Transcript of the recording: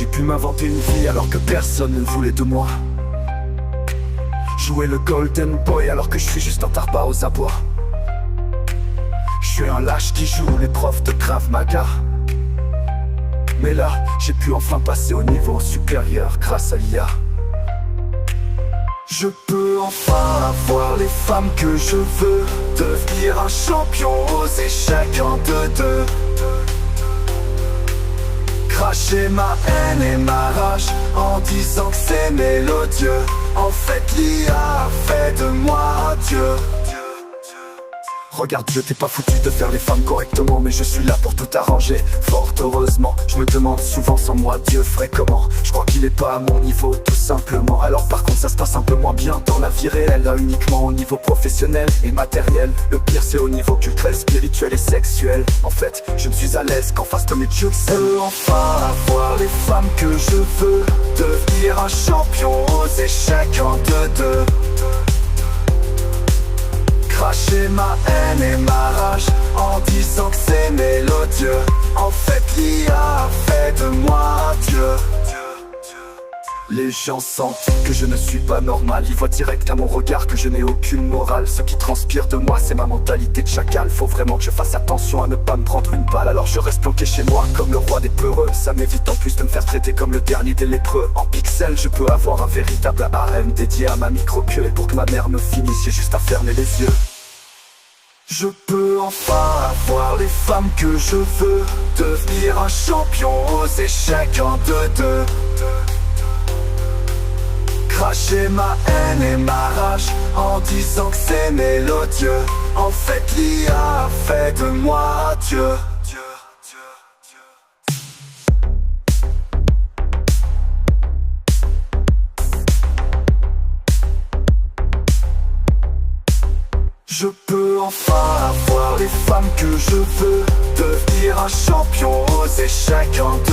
J'ai pu m'inventer une vie alors que personne ne voulait de moi. Jouer le golden boy alors que je suis juste un tarpa aux abois. Je suis un lâche qui joue les profs de Krav Maga. Mais là, j'ai pu enfin passer au niveau supérieur grâce à l'IA. Je peux enfin avoir les femmes que je veux, devenir un champion aux échecs en 2-2. Cracher ma haine et ma rage en disant que c'est mélodieux. En fait l'IA fait de moi un dieu. Regarde, je t'ai pas foutu de faire les femmes correctement, mais je suis là pour tout arranger. Fort heureusement, je me demande souvent sans moi Dieu ferait comment. Je crois qu'il est pas à mon niveau tout simplement. Alors par contre ça se passe un peu moins bien dans la vie réelle, là uniquement au niveau professionnel et matériel. Le pire c'est au niveau culturel, spirituel et sexuel. En fait, je me suis à l'aise qu'en face de mes dieux. Je peux enfin avoir les femmes que je veux, devenir un champion aux échecs en 2-2. Cracher ma haine et ma rage en disant que c'est mélodieux. En fait l'IA fait de moi un dieu. Les gens sentent que je ne suis pas normal. Ils voient direct à mon regard que je n'ai aucune morale. Ce qui transpire de moi c'est ma mentalité de chacal. Faut vraiment que je fasse attention à ne pas me prendre une balle. Alors je reste planqué chez moi comme le roi des peureux. Ça m'évite en plus de me faire traiter comme le dernier des lépreux. En pixel je peux avoir un véritable harem dédié à ma micro-queue. Et pour que ma mère me finisse j'ai juste à fermer les yeux. Je peux enfin avoir les femmes que je veux, devenir un champion aux échecs en 2-2. Cracher ma haine et ma rage en disant que c'est mélodieux. En fait l'IA fait de moi un dieu. Je peux enfin avoir les femmes que je veux, devenir un champion aux échecs en 2-2.